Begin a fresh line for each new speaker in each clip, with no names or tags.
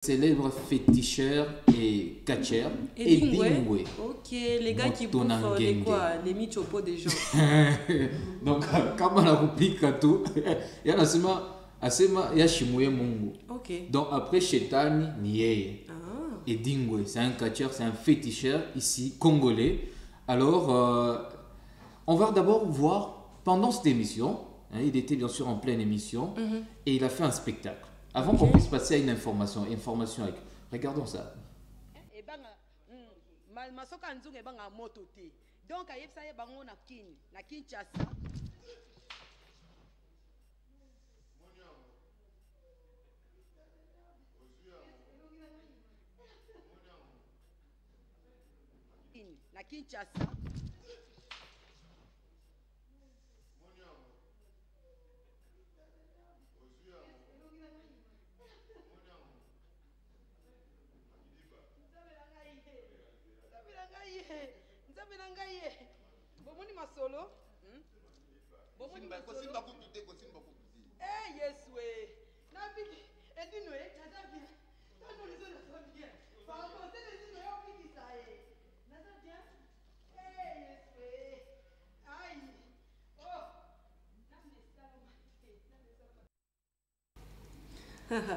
Célèbre féticheur et catcheur
Edingwe. Ok, les gars qui bouffent les quoi, les michopo des gens.
Donc, quand on a repris tout, il y a il y a Shimouye Mungu.
Ok.
Donc, après Chetani, Niye.
Ah.
Edingwe, c'est un catcheur, c'est un féticheur ici, congolais. Alors, on va d'abord voir, pendant cette émission, hein, il était bien sûr en pleine émission, et il a fait un spectacle. Avant qu'on puisse passer à une information avec. Regardons ça.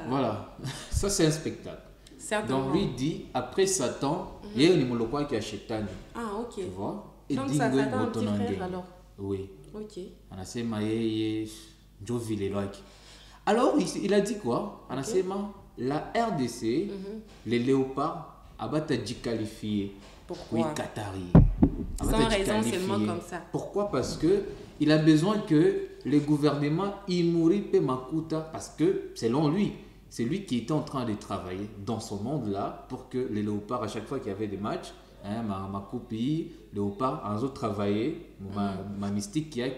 Voilà, ça c'est un spectacle. Donc lui dit, après Satan, il y a un numéro qui a Chetani.
Ah, ok.
Tu vois?
Et donc ça Satan un petit frère alors?
Oui.
Ok.
Alors il a dit quoi? La RDC, les léopards, abattent qualifié.
Pourquoi?
Oui, Qatari.
Sans raison seulement comme ça.
Pourquoi? Parce que il a besoin que le gouvernement Imuripe Makuta, parce que selon lui, c'est lui qui était en train de travailler dans ce monde-là pour que les léopards, à chaque fois qu'il y avait des matchs, hein, ma copie, léopard, un autre travailler, ma mystique qui a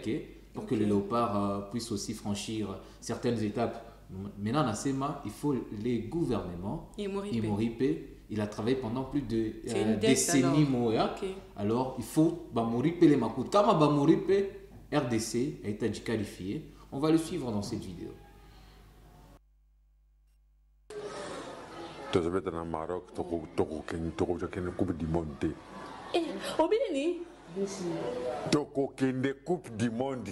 pour que les léopards puissent aussi franchir certaines étapes. Maintenant, il faut les gouvernements, Imuripe, il a travaillé pendant plus de décennies.
Okay.
Alors, il faut Bamuripe les Makuta. Comme Bamuripe, RDC a été qualifié. On va le suivre dans cette vidéo.
Tu vas dans le Maroc, tu vas la Coupe du Monde.
Eh, Obini?
Tu vas la Coupe du Monde.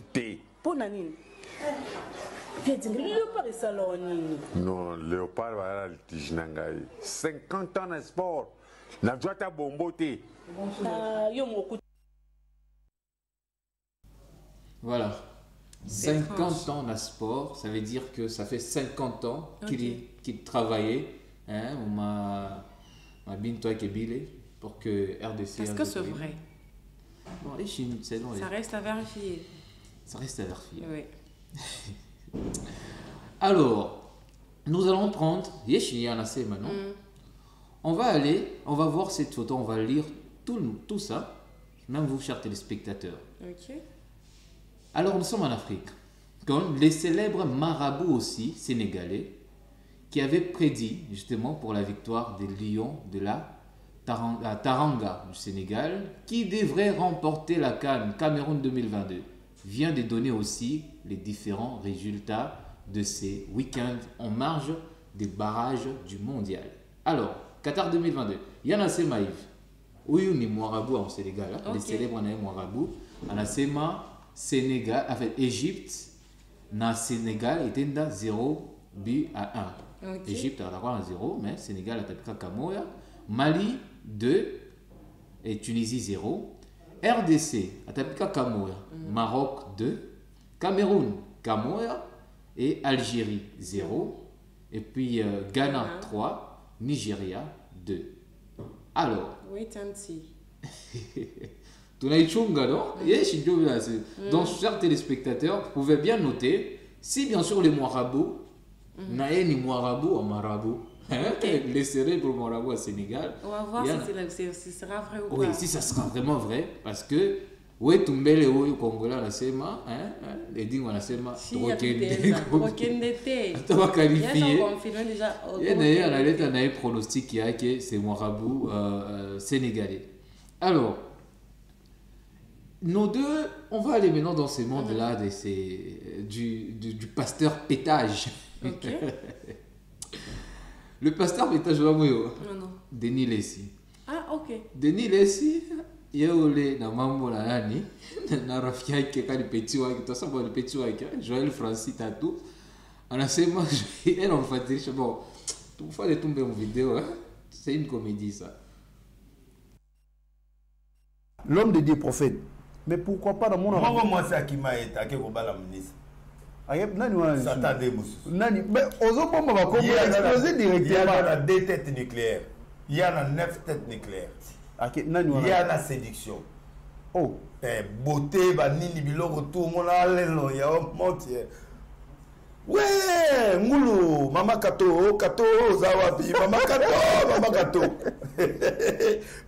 Pour Nanine. Léopard est salon.
Non, Léopard va à l'Tiginangaï. 50 ans de sport. La joie à bomboté.
Voilà. 50 ans de sport, ça veut dire que ça fait 50 ans qu'il travaillait. Hein, on m'a bien toi qui est pour que RDC.
Est-ce que c'est vrai?
Bon, les Chines, c'est long.
Ça reste à vérifier.
Ça reste à vérifier.
Oui.
Alors, nous allons prendre. Maintenant. On va voir cette photo, on va lire tout ça, même vous, chers téléspectateurs.
Ok.
Alors, nous sommes en Afrique. Comme les célèbres marabouts aussi, sénégalais, qui avaient prédit justement pour la victoire des Lions de la Taranga du Sénégal, qui devrait remporter la CAN Cameroun 2022, vient de donner aussi les différents résultats de ces week-ends en marge des barrages du mondial. Alors, Qatar 2022, Yana Semaïf, oui, on est Moirabou en Sénégal, hein? Les célèbres en Moirabou, on a Sema, Sénégal, en fait, Égypte, na Sénégal était 0 but à 1.
Okay.
Égypte a 0, mais Sénégal a tapé Kamoya. Mali 2 et Tunisie 0. RDC a tapé Kamoya. Maroc 2. Cameroun, Kamoya. Et Algérie 0. Et puis Ghana 3. Nigeria 2. Alors.
Wait and see.
Donc, chers téléspectateurs, vous pouvez bien noter, si bien sûr les Moirabou, ni Moirabou en Marabout, les célèbres Moirabou au Sénégal.
On va voir si ce sera vrai ou pas.
Oui, si ça sera vraiment vrai, parce que oui, Tumbele ou Congolais la sema, les dingos la sema, tu vas qualifier. Et d'ailleurs, on a un pronostic qui a que c'est Moirabou sénégalais. Alors, nos deux, on va aller maintenant dans ces mondes-là du pasteur pétage.
Okay.
Le pasteur Pétage Wamoyo.
Non, non.
Denis Lessi.
Ah, ok.
Denis Lessi, il y a eu na mambo la nani, na rafia qui est le petit waki, tout ça, le petit waki, Joël Francis Tatou. On a seulement, elle en fait, bon, tout fois de tomber en vidéo, hein? C'est une comédie ça.
L'homme de Dieu prophète. Mais pourquoi pas dans mon
Moi, moi, c'est qui m'a été, qui m'a la ministre. Satan Demus.
Mais aux autres, on va exploser directement.
Il y a 2 têtes nucléaires. Il y a 9 têtes nucléaires. Il y a la séduction.
Oh.
Beauté, banini, biloko, tout le monde a l'air, il y a un montier. Ouais, Moulou, Mama Kato, Kato, Zawapi, Mama Kato, Mama Kato.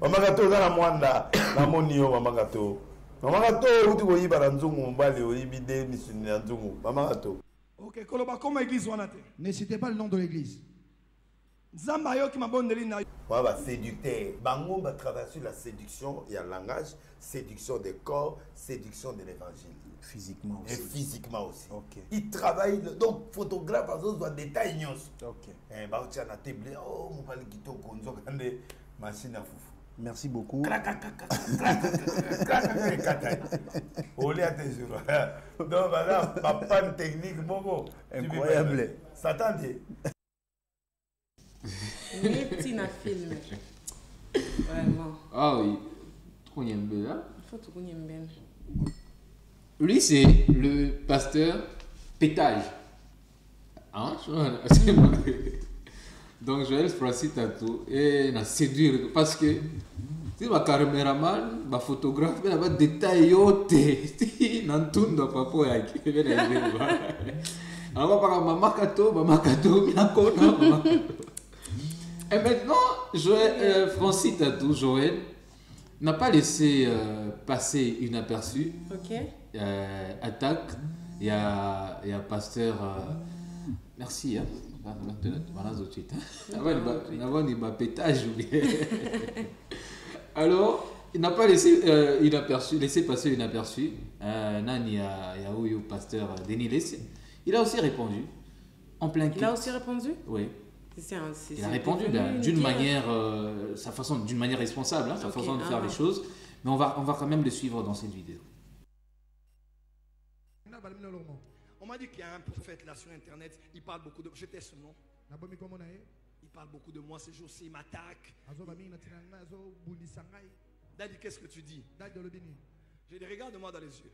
Mama Kato, Zana Mwanda, Namonio, Mama Kato. Mama Kato, où tu vois, il y a un zungu, Mbali, il y a un zungu, Mama Kato.
Ok, Koloba, comment l'église va naître?
Ne citez pas le nom de l'église.
Zambayo qui m'a bonne ligne.
Voilà, séducteur. Bango va travailler sur la séduction et le langage, séduction des corps, séduction de l'évangile.
Physiquement aussi.
Et physiquement aussi.
Ok.
Il travaille, donc photographe, par exemple, doit détailler.
Ok.
Bah, tu as la table, oh, mon pali qui toque, on a une machine à foufou.
Merci beaucoup.
Au lieu de tes jours. Donc, voilà, ma panne technique, mon
incroyable.
Ça t'entend?
Médecine à film. Vraiment.
Ah oui, trop bien là.
Il faut tout qu'on y aime bien.
Lui, c'est le pasteur Pétage. Hein? Donc, Joël Francis Tatou et na séduire parce que c'est ma caméraman, ma photographe, mais là-bas détail yote. N'entend pas pour y alors, par Mama Kato, Mama. Et maintenant, Francis Tatou, Joël, n'a pas laissé passer inaperçu.
Ok.
Attaque, il y a pasteur. Merci. Hein. Voilà tout de suite. Avant, il m'a pétage. Alors, il n'a pas laissé passer inaperçu. Nani, il y a eu pasteur Denis Lessi. Il a aussi répondu en plein culte.
Il a aussi répondu?
Oui.
Il
a répondu d'une manière, d'une manière responsable, hein, sa façon de faire les choses. Mais on va quand même le suivre dans cette vidéo.
On m'a dit qu'il y a un prophète là sur internet, il parle beaucoup de... Je teste son nom. Il parle beaucoup de moi ces jours-ci, il m'attaque. Daddy, qu'est-ce que tu dis? Je dis, regarde-moi dans les yeux.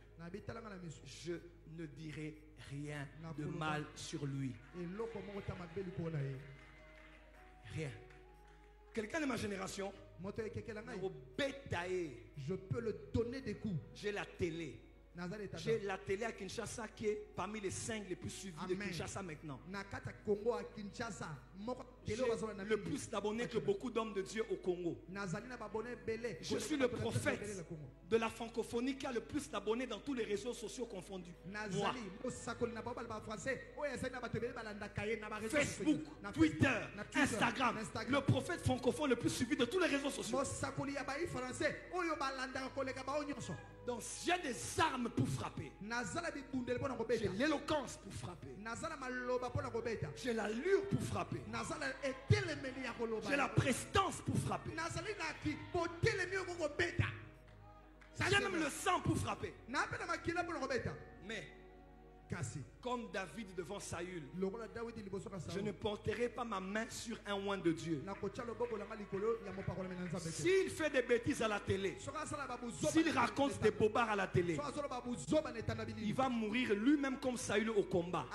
Je ne dirai rien de mal sur lui. Rien. Quelqu'un de ma génération,
je peux le donner des coups.
j'ai la télé. J'ai la télé à Kinshasa qui est parmi les 5 les plus suivis de Kinshasa maintenant. J'ai le plus d'abonnés que beaucoup d'hommes de Dieu au Congo. Je suis le prophète de la francophonie qui a le plus d'abonnés dans tous les réseaux sociaux confondus. Moi. Facebook, Twitter, Instagram, le prophète francophone le plus suivi de tous les réseaux sociaux. Donc j'ai des armes pour frapper. J'ai l'éloquence pour frapper. J'ai l'allure pour frapper. J'ai la prestance pour frapper. J'ai même le sang pour frapper. Mais comme David devant Saül, je ne porterai pas ma main sur un oint de Dieu. S'il fait des bêtises à la télé, s'il raconte des bobards à la télé, il va mourir lui-même comme Saül au combat.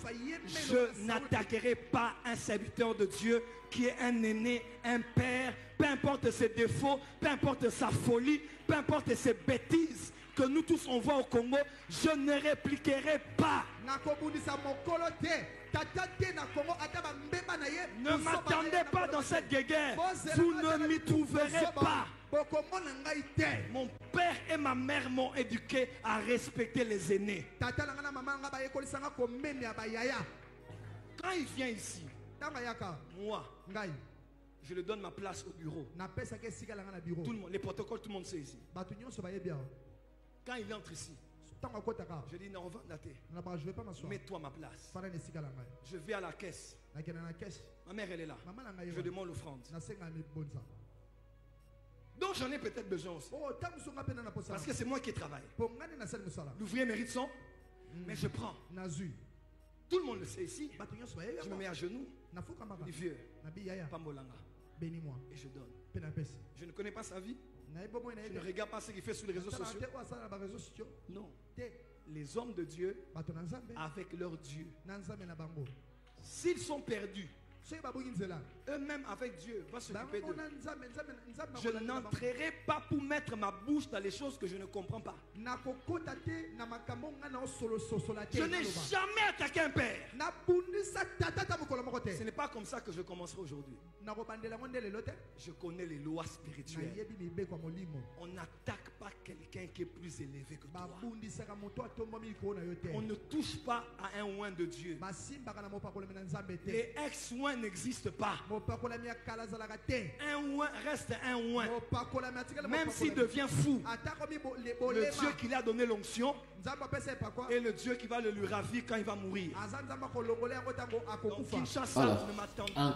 Je n'attaquerai pas un serviteur de Dieu qui est un aîné, un père, peu importe ses défauts, peu importe sa folie, peu importe ses bêtises que nous tous on voit au Congo, je ne répliquerai pas. Ne m'attendez pas dans cette guéguerre. Vous ne m'y trouverez pas. Mon père et ma mère m'ont éduqué à respecter les aînés. Quand il vient ici, moi, je lui donne ma place au bureau. Tout le monde, les protocoles, tout le monde sait ici. Quand il entre ici, Je dis non,
Je vais pas m'asseoir.
mets-toi à ma place.
Fara nesika la ngai.
Je vais à la caisse.
Nakenda na caisse.
Ma mère, elle est là.
Maman na ngai.
Je demande l'offrande.
Nasenga mi bonza.
Donc j'en ai peut-être besoin aussi.
Oh, tamusonga pena na posa.
Parce que c'est moi qui travaille.
Pongani na sel musala.
L'ouvrier mérite son, mais je prends.
Nazui.
Tout le monde le sait ici.
Batunyo soye.
Je me mets à genoux.
Na fuka
Je
maka.
dis vieux,
Nabi yaya.
Pambolanga.
Bénis-moi.
Et je donne.
Pena pesi.
Je ne connais pas sa vie.
Na ebo mo na
Je ne regarde pas ce qu'il fait sur les réseaux sociaux.
réseaux sociaux.
Non.
Te.
Les hommes de Dieu,
Bato na nzambe.
avec leur Dieu,
Na nzambe na bango.
s'ils sont perdus,
Soye babungi nzela.
eux-mêmes avec Dieu, vont s'occuper
Bango
d'eux.
na nzambe nzambe.
Je n'entrerai pas pour mettre ma bouche dans les choses que je ne comprends pas.
Na kokota te na makambo nga na solo la te.
Je n'ai jamais attaqué un père.
Na bundisa tata ta mukolo moko te.
Ce n'est pas comme ça que je commencerai aujourd'hui.
Na kobandela monde lelo te.
Je connais les lois
Na
spirituelles.
yebi mibeko molimo.
On n'attaque pas quelqu'un qui est plus élevé que toi.
Babundisaka moto atombomi ko na yo te.
On ne touche pas à un oint de Dieu.
Basimbaka na mopakolo na nzambe te.
Les ex-oints n'existent pas.
Mopakola mi akala zalaka te.
Un oint reste un oint.
Mopakola mi atikala
Même s'il devient fou,
atako mi le
le Dieu qui lui a donné l'onction
nzambe pesa pa quoi.
est le Dieu qui va le lui ravir quand il va mourir.
Azanzamba kolongola yango tango
Donc
akokufa.
Kinshasa
Alors,
ne m'attend
en